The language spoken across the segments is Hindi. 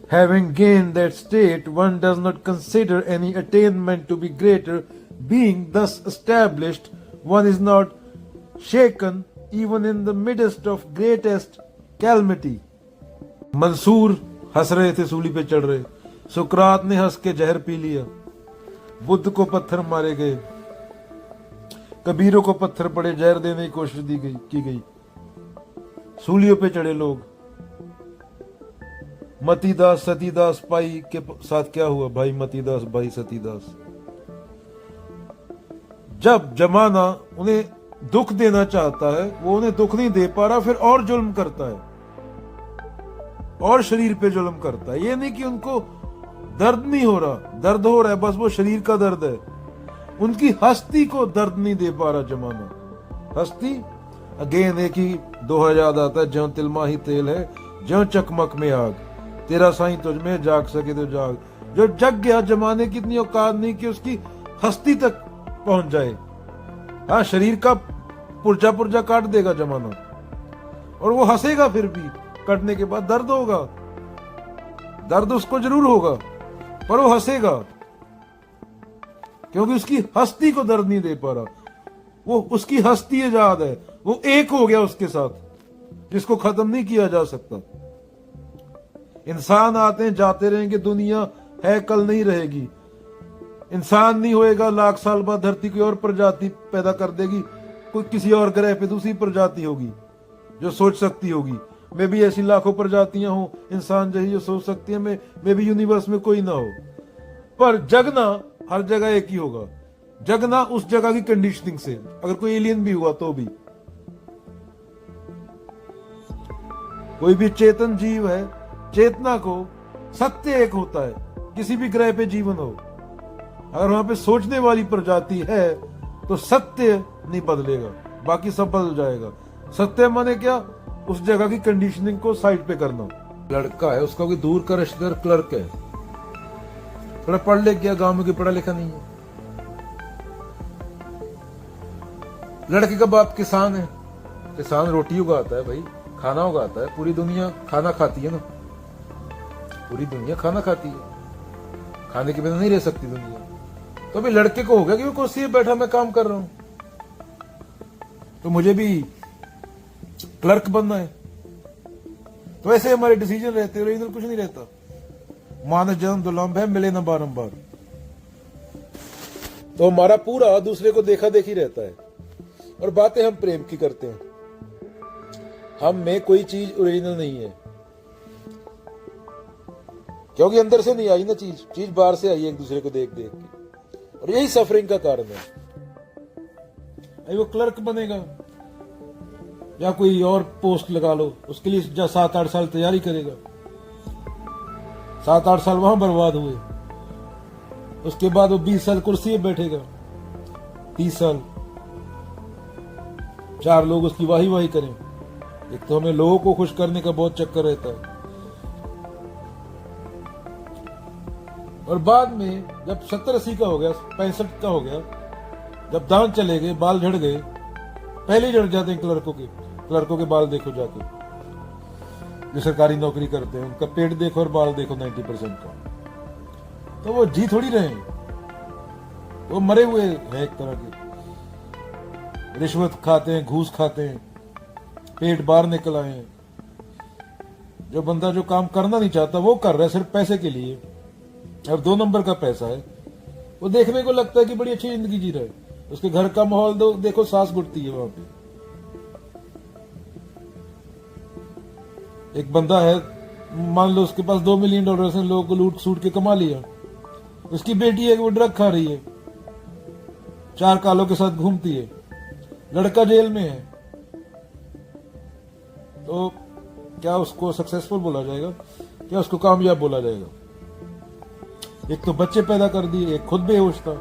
Having gained that state, one does not consider any attainment to be greater. Being thus established, one is not shaken even in the midst of greatest calamity. Mansoor हंस रहे थे सूली पे चढ़ रहे, सुकरात ने हंस के जहर पी लिया, बुद्ध को पत्थर मारे गए, कबीरों को पत्थर पड़े, जहर देने की कोशिश की गई, सूलियों पे चढ़े लोग। मतीदास सतीदास पाई के साथ क्या हुआ भाई? मतीदास भाई सतीदास, जब जमाना उन्हें दुख देना चाहता है, वो उन्हें दुख नहीं दे पा रहा, फिर और जुल्म करता है, और शरीर पे जुल्म करता है। ये नहीं कि उनको दर्द नहीं हो रहा, दर्द हो रहा है, बस वो शरीर का दर्द है। उनकी हस्ती को दर्द नहीं दे पा रहा जमाना। हस्ती अगेन एक ही दोहा याद आता है, ज्यों तिलमा ही तेल है, ज्यों चकमक में आग, तेरा साईं तुझ में जाग सके तो जाग। जो जग गया, जमाने की इतनी औकात नहीं कि उसकी हस्ती तक पहुंच जाए। हाँ, शरीर का पुर्जा पुर्जा काट देगा जमाना, और वो हंसेगा, फिर भी कटने के बाद दर्द होगा, दर्द उसको जरूर होगा, पर वो हंसेगा, क्योंकि उसकी हस्ती को दर्द नहीं दे पा रहा। वो उसकी हस्ती आजाद है, वो एक हो गया उसके साथ, जिसको खत्म नहीं किया जा सकता। इंसान आते हैं जाते रहेंगे, दुनिया है कल नहीं रहेगी। इंसान नहीं होएगा, लाख साल बाद धरती कोई और प्रजाति पैदा कर देगी, कोई किसी और ग्रह पे दूसरी प्रजाति होगी जो सोच सकती होगी। मे भी ऐसी लाखों प्रजातियां हो इंसान जैसी जो सोच सकती है, मे भी यूनिवर्स में कोई ना हो, पर जगना हर जगह एक ही होगा। जगना उस जगह की कंडीशनिंग से, अगर कोई एलियन भी हुआ तो भी। कोई भी चेतन जीव है, चेतना को सत्य एक होता है, किसी भी ग्रह पे जीवन हो, अगर वहां पे सोचने वाली प्रजाति है तो सत्य नहीं बदलेगा, बाकी सब बदल जाएगा। सत्य माने क्या? उस जगह की कंडीशनिंग को साइड पे करना। लड़का है, उसका कोई दूर का रिश्तेदार क्लर्क है, थोड़ा पढ़ लिख गया, गांव में कोई पढ़ा लिखा नहीं है। लड़के का बाप किसान है, किसान रोटी उगाता है भाई, खाना उगाता है। पूरी दुनिया खाना खाती है ना, पूरी दुनिया खाना खाती है, खाने के बिना नहीं रह सकती दुनिया। तो अभी लड़के को हो गया कि वो कुर्सी पे बैठा मैं काम कर रहा हूं, तो मुझे भी क्लर्क बनना है। तो ऐसे हमारे डिसीजन रहते हैं, ओरिजिनल कुछ नहीं रहता। मानव जन्म दुर्लभ है, मिले न बारंबार। तो हमारा पूरा दूसरे को देखा देखी रहता है, और बातें हम प्रेम की करते हैं। हम में कोई चीज ओरिजिनल नहीं है, क्योंकि अंदर से नहीं आई ना चीज बाहर से आई है, एक दूसरे को देख देख के, और यही सफरिंग का कारण है। वो क्लर्क बनेगा या कोई और पोस्ट लगा लो, उसके लिए 7-8 साल तैयारी करेगा, 7-8 साल वहां बर्बाद हुए, उसके बाद वो 20 साल कुर्सी पे बैठेगा, 30 साल 4 लोग उसकी वाही वाही करें। एक तो हमें लोगों को खुश करने का बहुत चक्कर रहता है, और बाद में जब 70-80 का हो गया, 65 का हो गया, जब दांत चले गए, बाल झड़ गए, पहले ही झड़ जाते हैं क्लर्कों के बाल देखो जाके, जो सरकारी नौकरी करते हैं, उनका पेट देखो और बाल देखो 90% का। तो वो जी थोड़ी रहे, वो मरे हुए हैं एक तरह के, रिश्वत खाते हैं, घूस खाते हैं, पेट बाहर निकल आए हैं। जो बंदा जो काम करना नहीं चाहता वो कर रहा है सिर्फ पैसे के लिए, और 2 नंबर का पैसा है, वो देखने को लगता है कि बड़ी अच्छी जिंदगी जी रहा है। उसके घर का माहौल देखो, सांस घुटती है वहां पे। एक बंदा है, मान लो उसके पास $2 मिलियन है, लोगों को लूट सूट के कमा लिया, उसकी बेटी है कि वो ड्रग खा रही है, 4 कालों के साथ घूमती है, लड़का जेल में है, तो क्या उसको सक्सेसफुल बोला जाएगा? क्या उसको कामयाब बोला जाएगा? एक तो बच्चे पैदा कर दिए, एक खुद बेहोश था,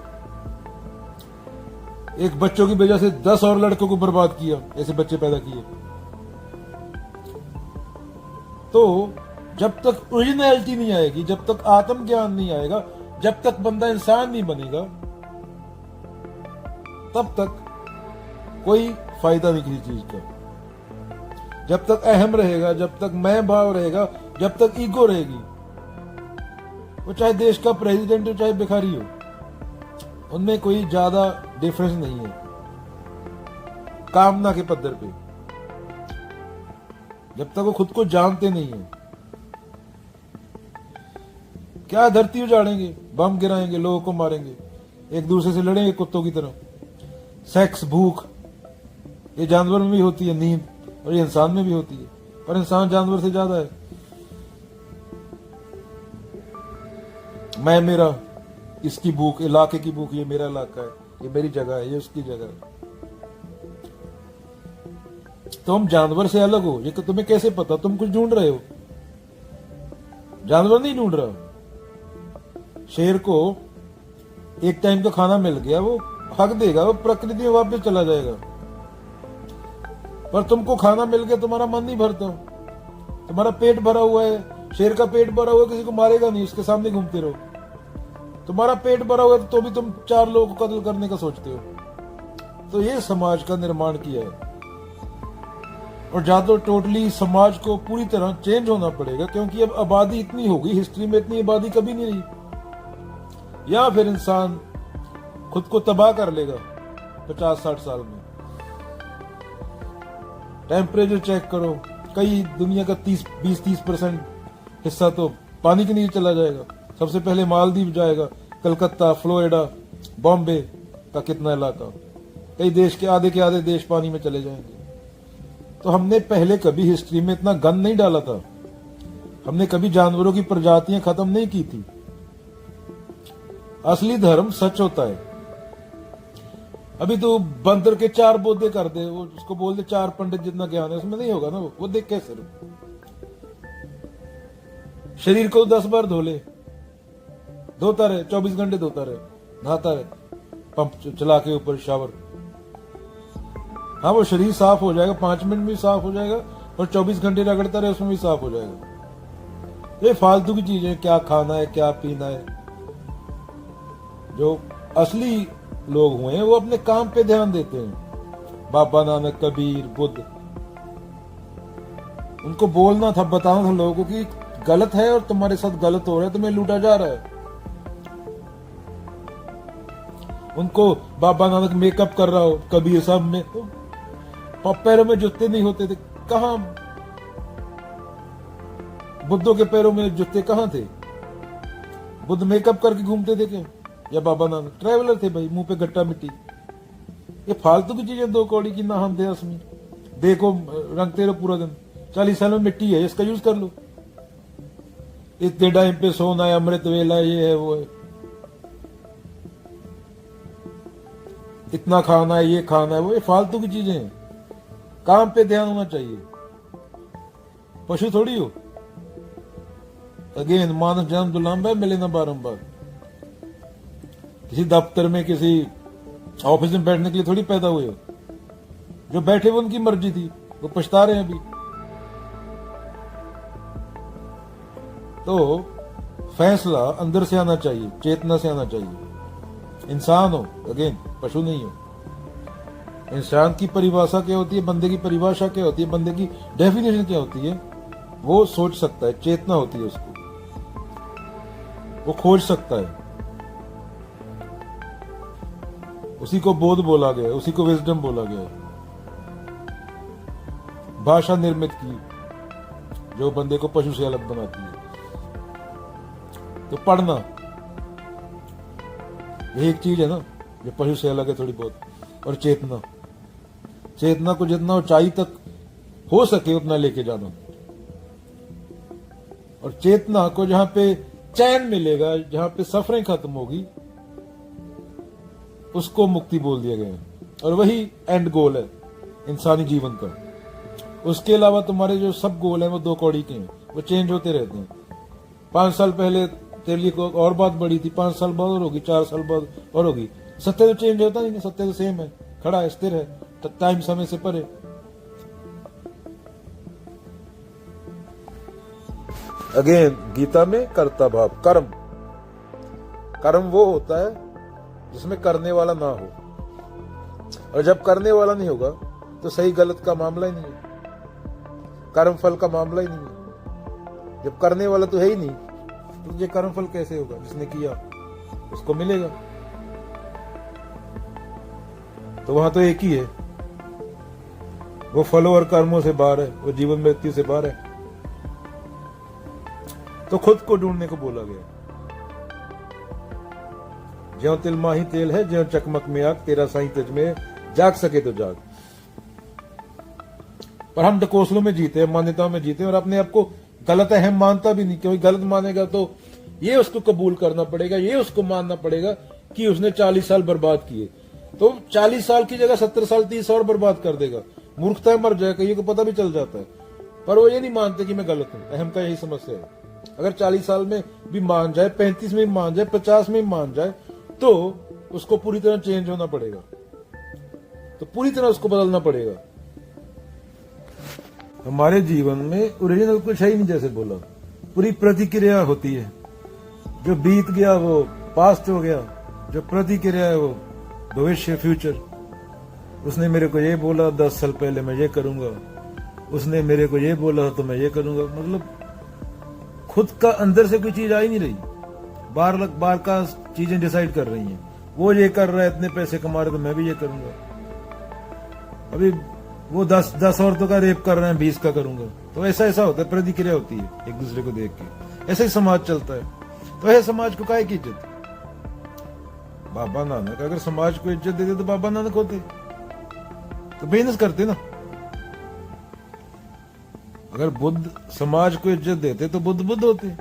एक बच्चों की वजह से 10 और लड़कों को बर्बाद किया, ऐसे बच्चे पैदा किए। तो जब तक ओरिजिनलिटी नहीं आएगी, जब तक आत्मज्ञान नहीं आएगा, जब तक बंदा इंसान नहीं बनेगा, तब तक कोई फायदा नहीं किसी चीज का। जब तक अहम रहेगा, जब तक मैं भाव रहेगा, जब तक ईगो रहेगी, वो चाहे देश का प्रेसिडेंट हो चाहे भिखारी हो, उनमें कोई ज्यादा डिफरेंस नहीं है कामना के पद्धर पे, जब तक वो खुद को जानते नहीं है। क्या धरती उजाड़ेंगे, बम गिराएंगे, लोगों को मारेंगे, एक दूसरे से लड़ेंगे कुत्तों की तरह। सेक्स, भूख, ये जानवर में भी होती है, नींद, और ये इंसान में भी होती है, पर इंसान जानवर से ज्यादा है। मैं मेरा, इसकी भूख, इलाके की भूख, ये मेरा इलाका है, ये मेरी जगह है, ये उसकी जगह है। तुम जानवर से अलग हो, ये तुम्हें कैसे पता? तुम कुछ ढूंढ रहे हो, जानवर नहीं ढूंढ रहा। शेर को एक टाइम का खाना मिल गया, वो हक देगा, वो प्रकृति में वापस चला जाएगा। पर तुमको खाना मिल गया, तुम्हारा मन नहीं भरता, तुम्हारा पेट भरा हुआ है, शेर का पेट भरा हुआ है, किसी को मारेगा नहीं, उसके सामने घूमते रहो। तुम्हारा पेट भरा हुआ है तो भी तुम 4 लोगों को कत्ल करने का सोचते हो। तो ये समाज का निर्माण किया है, और ज्यादा तो टोटली समाज को पूरी तरह चेंज होना पड़ेगा, क्योंकि अब आबादी इतनी होगी, हिस्ट्री में इतनी आबादी कभी नहीं रही। या फिर इंसान खुद को तबाह कर लेगा 50-60 साल में। टेम्परेचर चेक करो, कई दुनिया का 20-30% हिस्सा तो पानी के नीचे चला जाएगा। सबसे पहले मालदीव जाएगा, कलकत्ता, फ्लोरिडा, बॉम्बे का कितना इलाका, कई देश के आधे देश पानी में चले जाएंगे। तो हमने पहले कभी हिस्ट्री में इतना गन नहीं डाला था, हमने कभी जानवरों की प्रजातियां खत्म नहीं की थी। असली धर्म सच होता है। अभी तो बंदर के 4 बोधे कर दे, वो उसको बोल दे 4 पंडित जितना ज्ञान है, उसमें नहीं होगा ना। वो देख कैसे शरीर को 10 बार धो ले, धोता रहे, 24 घंटे धोता रहे, नहाता रहे, पंप चला के ऊपर शावर। हाँ, वो शरीर साफ हो जाएगा, 5 मिनट में साफ हो जाएगा, और 24 घंटे रगड़ता रहे, उसमें भी साफ हो जाएगा। ये फालतू की चीजें, क्या खाना है, क्या पीना है। जो असली लोग हुए हैं वो अपने काम पे ध्यान देते हैं। बाबा नानक, कबीर, बुद्ध, उनको बोलना था, बताना था लोगों को कि गलत है और तुम्हारे साथ गलत हो रहा है, तुम्हें लूटा जा रहा है। उनको बाबा नानक मेकअप कर रहा हो, कबीर साहब में पैरों में जूते नहीं होते थे, कहां बुद्धों के पैरों में जूते कहां थे? बुद्ध मेकअप करके घूमते थे क्या? या बाबा नानक ट्रैवलर थे भाई, मुंह पे गट्टा मिट्टी। ये फालतू की चीजें 2 कौड़ी की ना हम दे असमी। देखो रंगते रहो पूरा दिन, 40 साल में मिट्टी है, इसका यूज कर लो। इतने टाइम पे सोना है, अमृत वेला, ये है वो है, इतना खाना है, ये खाना है, वो ये फालतू की चीजें हैं। काम पे ध्यान होना चाहिए, पशु थोड़ी हो। अगेन, मानस जन्म दुर्लभ है, मिले ना बारंबार। किसी दफ्तर में, किसी ऑफिस में बैठने के लिए थोड़ी पैदा हुए हो। जो बैठे वो उनकी मर्जी थी, वो पछता रहे हैं अभी। तो फैसला अंदर से आना चाहिए, चेतना से आना चाहिए। इंसान हो, अगेन पशु नहीं हो। इंसान की परिभाषा क्या होती है, बंदे की परिभाषा क्या होती है, बंदे की डेफिनेशन क्या होती है, वो सोच सकता है। चेतना होती है उसको, वो खोज सकता है। उसी को बोध बोला गया, उसी को विजडम बोला गया। भाषा निर्मित की, जो बंदे को पशु से अलग बनाती है। तो पढ़ना यही एक चीज है ना, जो पशु से अलग है थोड़ी बहुत। और चेतना, चेतना को जितना ऊंचाई तक हो सके उतना लेके जाना। और चेतना को जहां पे चैन मिलेगा, जहां पे सफरिंग खत्म होगी, उसको मुक्ति बोल दिया गया है। और वही एंड गोल है इंसानी जीवन का। उसके अलावा तुम्हारे जो सब गोल हैं वो 2 कौड़ी के हैं, वो चेंज होते रहते हैं। 5 साल पहले तेरे लिए कोई और बात बड़ी थी, 5 साल बाद और होगी, 4 साल बाद और होगी। सत्य तो चेंज होता नहीं, सत्य तो सेम है, खड़ा है, स्थिर है, टाइम समय से परे। अगेन, गीता में कर्ता भाव, कर्म, कर्म वो होता है जिसमें करने वाला ना हो। और जब करने वाला नहीं होगा तो सही गलत का मामला ही नहीं है, कर्म फल का मामला ही नहीं है। जब करने वाला तो है ही नहीं, तो तुझे कर्मफल कैसे होगा? जिसने किया उसको मिलेगा। तो वहां तो एक ही है, वो फलों और कर्मों से बाहर है, वो जीवन मृत्यु से बाहर है। तो खुद को ढूंढने को बोला गया। ज्यों तिल माही तेल है, ज्यों चकमक में आग, तेरा साईं तुझ में जाग सके तो जाग। पर हम ढकोसलों में जीते हैं, मान्यताओं में जीते हैं, और अपने आप को गलत है हम मानता भी नहीं, क्योंकि गलत मानेगा तो ये उसको कबूल करना पड़ेगा, ये उसको मानना पड़ेगा कि उसने 40 साल बर्बाद किए। तो 40 साल की जगह 70 साल 30 और बर्बाद कर देगा, मूर्खता मर जाएगा, ये को पता भी चल जाता है। पर वो ये नहीं मानते कि मैं गलत हूं। अहम का यही समस्या है। अगर 40 साल में भी मान जाए, 35 में भी मान जाए, 50 में भी मान जाए, तो उसको पूरी तरह चेंज होना पड़ेगा, तो पूरी तरह उसको बदलना पड़ेगा। हमारे जीवन में ओरिजिनल कुछ है ही नहीं, जैसे बोला, पूरी प्रतिक्रिया होती है। जो बीत गया वो पास्ट हो गया, जो प्रतिक्रिया है वो भविष्य, फ्यूचर। उसने मेरे को ये बोला 10 साल पहले मैं ये करूंगा, उसने मेरे को ये बोला तो मैं ये करूंगा। मतलब खुद का अंदर से कोई चीज आ ही नहीं रही, बार का चीजें डिसाइड कर रही हैं। वो ये कर रहा है, इतने पैसे कमा रहे तो मैं भी ये करूंगा। अभी वो 10 औरतों का रेप कर रहे हैं, 20 का करूंगा। तो ऐसा होता है, प्रतिक्रिया होती है एक दूसरे को देख के। ऐसा ही समाज चलता है। तो है समाज को काहे की इज्जत? बाबा नानक अगर समाज को इज्जत देते तो बाबा नानक होते, तो बिजनेस करते ना। अगर बुद्ध समाज को इज्जत देते तो बुद्ध होते।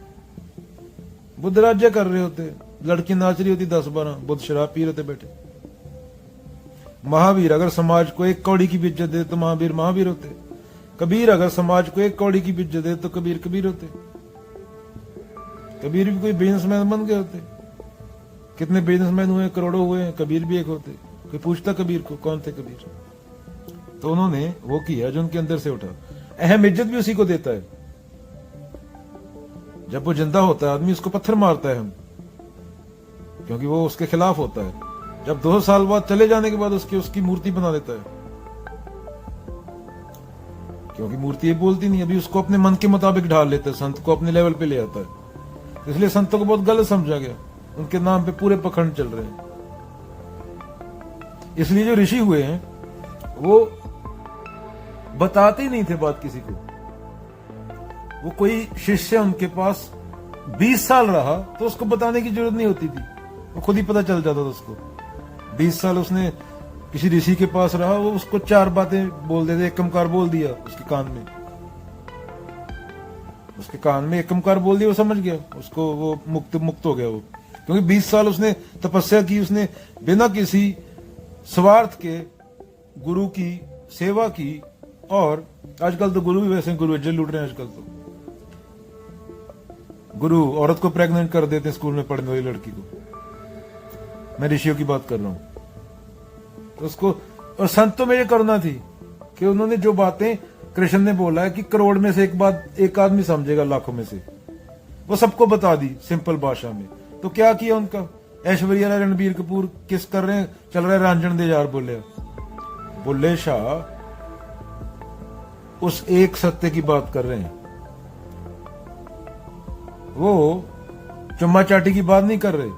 बुद्ध राज्य कर रहे होते, लड़की नाच रही होती 10-12, बुद्ध शराब पी रहे थे बैठे। महावीर अगर समाज को 1 कौड़ी की भी इज्जत दे तो महावीर होते। कबीर अगर समाज को 1 कौड़ी की भी इज्जत दे तो कबीर होते। कबीर भी कोई बिजनेसमैन बन गए होते। कितने बिजनेसमैन हुए, करोड़ों हुए हैं, कबीर भी एक होते। कोई पूछता कबीर को कौन थे कबीर? तो उन्होंने वो किया जो उनके अंदर से उठा। अहम इज्जत भी उसी को देता है। जब वो जिंदा होता है आदमी उसको पत्थर मारता है हम, क्योंकि वो उसके खिलाफ होता है। जब 2 साल बाद चले जाने के बाद उसकी मूर्ति बना देता है, क्योंकि मूर्ति ये बोलती नहीं। अभी उसको अपने मन के मुताबिक ढाल लेता है, संत को अपने लेवल पे ले आता है। इसलिए संतों को बहुत गलत समझा गया, उनके नाम पे पूरे पखंड चल रहे हैं। इसलिए जो ऋषि हुए हैं वो बताते ही नहीं थे बात किसी को। वो कोई शिष्य उनके पास 20 साल रहा तो उसको बताने की जरूरत नहीं होती थी, वो खुद ही पता चल जाता था उसको। 20 साल उसने किसी ऋषि के पास रहा, वो उसको 4 बातें बोल देते। एक कमकार बोल दिया उसके कान में, एक कमकार बोल दिया, वो समझ गया, उसको वो मुक्त हो गया वो। क्योंकि 20 साल उसने तपस्या की, उसने बिना किसी स्वार्थ के गुरु की सेवा की। और आजकल तो गुरु भी वैसे गुरु इज्जत लूट रहे हैं। आजकल तो गुरु औरत को प्रेग्नेंट कर देते हैं स्कूल में पढ़ने वाली लड़की को। मैं ऋषियों की बात कर रहा हूं। तो उसको, और संतों में ये करना थी कि उन्होंने जो बातें कृष्ण ने बोला है कि करोड़ में से एक आदमी समझेगा लाखों में से, वो सबको बता दी सिंपल भाषा में। तो क्या किया उनका? ऐश्वर्या राय, रणबीर कपूर किस कर रहे हैं, चल रहा है रांझण दे यार बुल्ले शाह उस एक सत्य की बात कर रहे हैं। वो चुम्मा चाटी की बात नहीं कर रहे।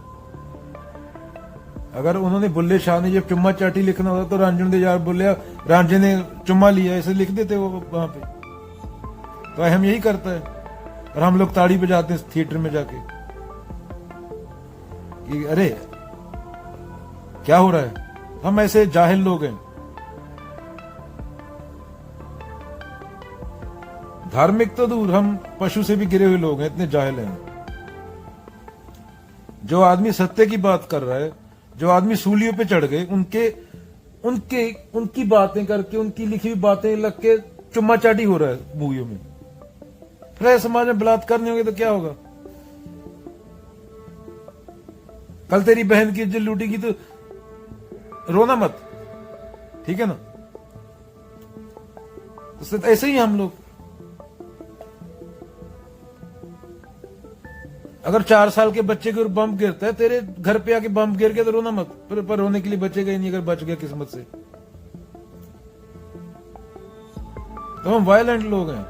अगर उन्होंने बुल्ले शाह ने जब चुम्मा चाटी लिखना होता तो रांझण दे यार बोले रांझे ने चुम्मा लिया, ऐसे लिख देते वो वहां पे। तो हम यही करता है, और हम लोग ताड़ी बजाते हैं थिएटर में जाके कि अरे क्या हो रहा है। हम ऐसे जाहिल लोग हैं। धार्मिक तो दूर, हम पशु से भी गिरे हुए लोग हैं, इतने जाहिल हैं। जो आदमी सत्य की बात कर रहा है, जो आदमी सूलियों पे चढ़ गए, उनकी बातें करके, उनकी लिखी हुई बातें लग के चुम्मा चाटी हो रहा है मूवियों में। फिर समाज में बलात्कार नहीं होंगे तो क्या होगा? कल तेरी बहन की इज्जत लूटेगी तो रोना मत, ठीक है ना? तो ऐसे ही हम लोग, अगर 4 साल के बच्चे के ऊपर बम गिरता है, तेरे घर पे आके बम गिर गया तो रोना मत, पर रोने के लिए बचेगा ही नहीं अगर बच गया किस्मत से। तो हम वायलेंट लोग हैं।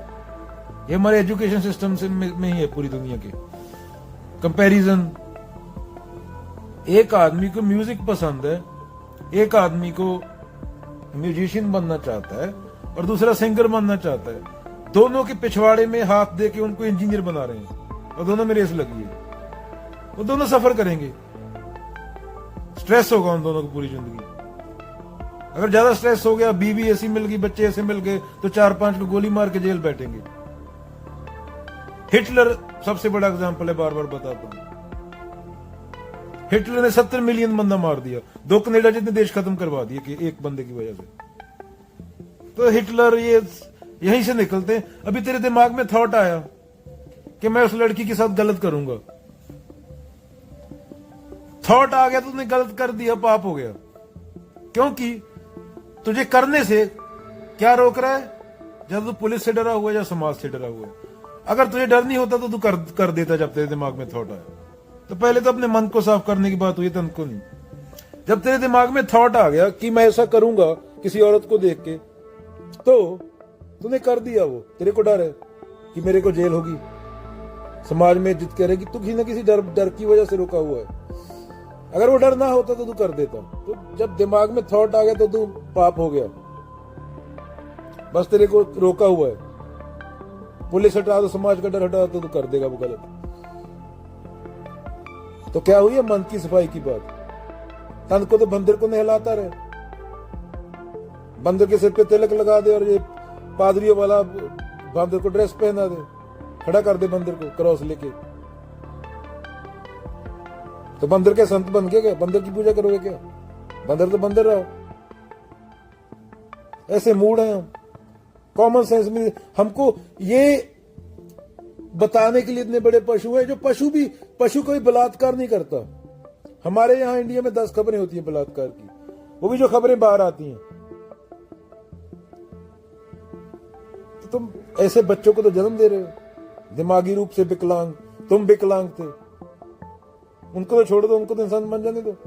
ये हमारे एजुकेशन सिस्टम से में ही है पूरी दुनिया के। कंपैरिजन। एक आदमी को म्यूजिक पसंद है, एक आदमी को म्यूजिशियन बनना चाहता है और दूसरा सिंगर बनना चाहता है। दोनों के पिछवाड़े में हाथ दे के उनको इंजीनियर बना रहे हैं और दोनों में रेस लगी है। वो दोनों सफर करेंगे, स्ट्रेस होगा उन दोनों को पूरी जिंदगी। अगर ज्यादा स्ट्रेस हो गया, बीवी ऐसी मिल गई, बच्चे ऐसे मिल गए, तो 4-5 को गोली मार के जेल बैठेंगे। हिटलर सबसे बड़ा एग्जाम्पल है, बार बार बताता हूं। हिटलर ने 70 मिलियन बंदा मार दिया, 2 कनाडा जितने देश खत्म करवा दिए कि एक बंदे की वजह से। तो हिटलर ये यहीं से निकलते हैं। अभी तेरे दिमाग में थॉट आया कि मैं उस लड़की के साथ गलत करूंगा, थॉट आ गया, तुमने गलत कर दिया, पाप हो गया। क्योंकि तुझे करने से क्या रोक रहा है? जब तू पुलिस से डरा हुआ है या समाज से डरा हुआ है। अगर तुझे डर नहीं होता तो तू कर देता जब तेरे दिमाग में थॉट आया। तो पहले तो अपने मन को साफ करने की बात हुई, तन को नहीं। जब तेरे दिमाग में थॉट आ गया कि मैं ऐसा करूंगा किसी औरत को देख के, तो तूने कर दिया। वो तेरे को डर है कि मेरे को जेल होगी, समाज में इज्जत करेगी, तू किसी न किसी डर की वजह से रुका हुआ है। अगर वो डर ना होता तो तू कर देता। तो जब दिमाग में थॉट आ गया तो तू पाप हो गया, बस तेरे को रोका हुआ है। पुलिस हटा दो, समाज का डर हटा दो, तो तू कर देगा वो गलत। तो क्या हुई है मन की सफाई की बात? तन को तो बंदर को नहलाता रहे, बंदर के सिर पे तिलक लगा दे और ये पादरियों वाला बंदर को ड्रेस पहना दे, खड़ा कर दे बंदर को क्रॉस लेके। तो बंदर के संत बन गए क्या? बंदर की पूजा करोगे क्या? बंदर तो बंदर रहो। ऐसे मूड है हम। कॉमन सेंस में हमको ये बताने के लिए इतने बड़े पशु है, जो पशु कोई बलात्कार नहीं करता। हमारे यहां इंडिया में 10 खबरें होती हैं बलात्कार की, वो भी जो खबरें बाहर आती हैं। तो तुम ऐसे बच्चों को तो जन्म दे रहे हो, दिमागी रूप से विकलांग। तुम विकलांग थे, उनको तो छोड़ दो, उनको तो इंसान बन जाने दो।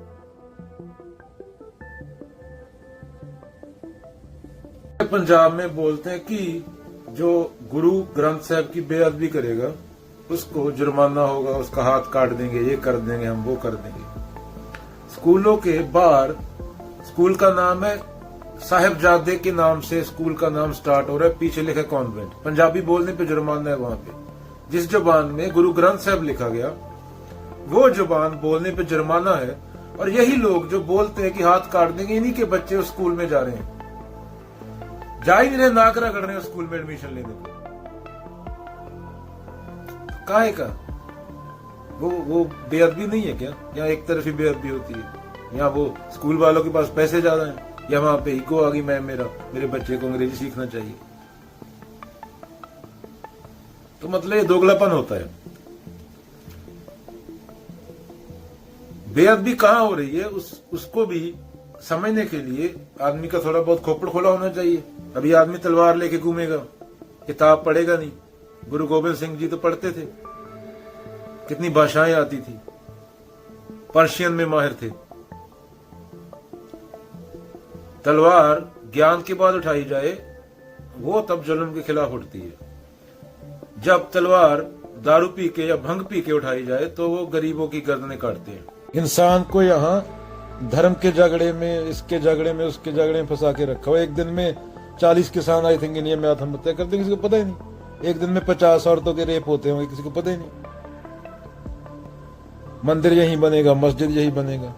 पंजाब में बोलते हैं कि जो गुरु ग्रंथ साहब की बेअदबी करेगा उसको जुर्माना होगा, उसका हाथ काट देंगे, ये कर देंगे, हम वो कर देंगे। स्कूलों के बाहर, स्कूल का नाम है साहिबजादे के नाम से स्कूल का नाम स्टार्ट हो रहा है, पीछे लिखा कॉन्वेंट। पंजाबी बोलने पे जुर्माना है वहां पे। जिस जुबान में गुरु ग्रंथ साहब लिखा गया वो जुबान बोलने पे जुर्माना है। और यही लोग जो बोलते हैं कि हाथ काट देंगे, इन्हीं के बच्चे उस स्कूल में जा रहे हैं, जा ही नहीं रहे, नाकरा कर रहे हैं स्कूल में एडमिशन लेने को। काहे का? वो बेअदबी नहीं है क्या? यहाँ एक तरफ ही बेअदबी होती है। यहाँ वो स्कूल वालों के पास पैसे ज्यादा हैं, या वहां पे इको आ गई, मेरे बच्चे को अंग्रेजी सीखना चाहिए। तो मतलब ये दोगलापन होता है। बेअदबी कहां हो रही है उसको भी समझने के लिए आदमी का थोड़ा बहुत खोपड़ खोला होना चाहिए। अभी आदमी तलवार लेके घूमेगा, किताब पढ़ेगा नहीं। गुरु गोविंद सिंह जी तो पढ़ते थे, कितनी भाषाएं आती थी, पर्शियन में माहिर थे। तलवार ज्ञान के बाद उठाई जाए वो तब जुल्म के खिलाफ उठती है। जब तलवार दारू पी के या भंग पी के उठाई जाए तो वो गरीबों की गर्दनें काटते हैं। इंसान को यहाँ धर्म के झगड़े में, इसके झगड़े में, उसके झगड़े में फंसा के रखा हुआ। एक दिन में 40 किसान आई थिंक इंडिया में आत्महत्या करते, किसी को पता ही नहीं। एक दिन में 50 औरतों के रेप होते होंगे, किसी को पता ही नहीं। मंदिर यही बनेगा, मस्जिद यही बनेगा।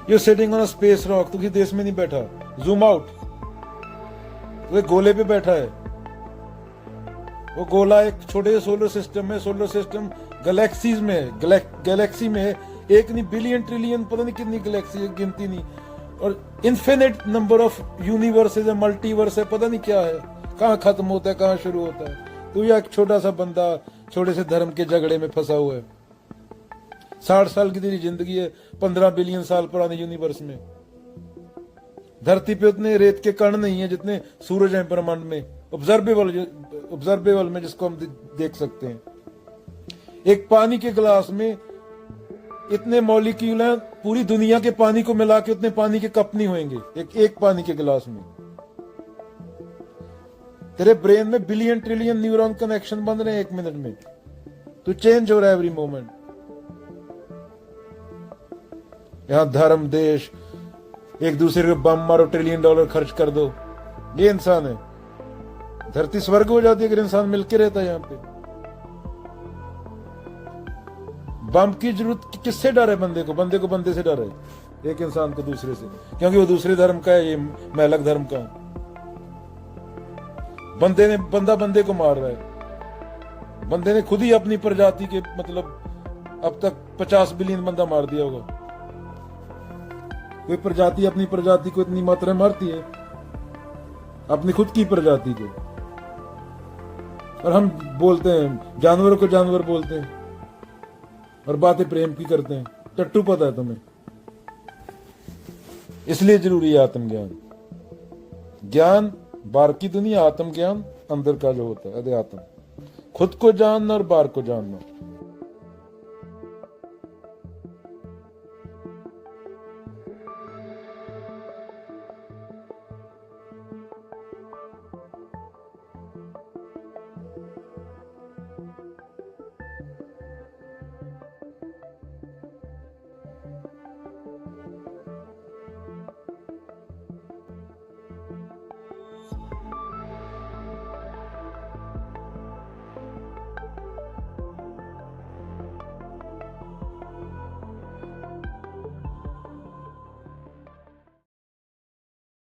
You sitting on a space rock, तू किसी देश में नहीं बैठा। जूम आउट, तो एक गोले पे बैठा है। वो गोला एक छोटे से सोलर सिस्टम में, सोलर सिस्टम गैलेक्सीज में है, गैलेक्सी में एक नहीं बिलियन ट्रिलियन, पता नहीं कितनी गैलेक्सी है, गिनती नहीं। और इन्फिनिट नंबर ऑफ यूनिवर्सेस है, मल्टीवर्स है, पता नहीं क्या है, कहाँ खत्म होता है, कहाँ शुरू होता है। तो यह एक छोटा सा बंदा छोटे से धर्म के झगड़े में फंसा हुआ है। 60 साल की तेरी जिंदगी है 15 बिलियन साल पुराने यूनिवर्स में। धरती पे उतने रेत के कण नहीं है जितने सूरज हैं ब्रह्मांड में, ऑब्जर्वेबल में, जिसको हम देख सकते हैं। एक पानी के गिलास में इतने मॉलिक्यूल हैं, पूरी दुनिया के पानी को मिला के उतने पानी के कप नहीं होंगे एक पानी के गिलास में। तेरे ब्रेन में बिलियन ट्रिलियन न्यूरॉन कनेक्शन बन रहे हैं 1 मिनट में। तू चेंज हो रहा है एवरी मोमेंट। यहां धर्म, देश, एक दूसरे को बम मारो, $1 ट्रिलियन खर्च कर दो, ये इंसान है। धरती स्वर्ग हो जाती है अगर इंसान मिलके रहता है। यहां पे बम की जरूरत किससे डर है? बंदे को बंदे से डर है, एक इंसान को दूसरे से, क्योंकि वो दूसरे धर्म का है, ये मैं अलग धर्म का हूं। बंदा बंदे को मार रहा है। बंदे ने खुद ही अपनी प्रजाति के मतलब अब तक 50 बिलियन बंदा मार दिया होगा। कोई प्रजाति अपनी प्रजाति को इतनी मात्रा में मारती है, अपनी खुद की प्रजाति को। और हम बोलते हैं जानवरों को जानवर बोलते हैं और बातें प्रेम की करते हैं। टट्टू पता है तुम्हें? इसलिए जरूरी है आत्मज्ञान। ज्ञान बाहर की दुनिया, आत्मज्ञान अंदर का जो होता है अध्यात्म। खुद को जानना और बाहर को जानना।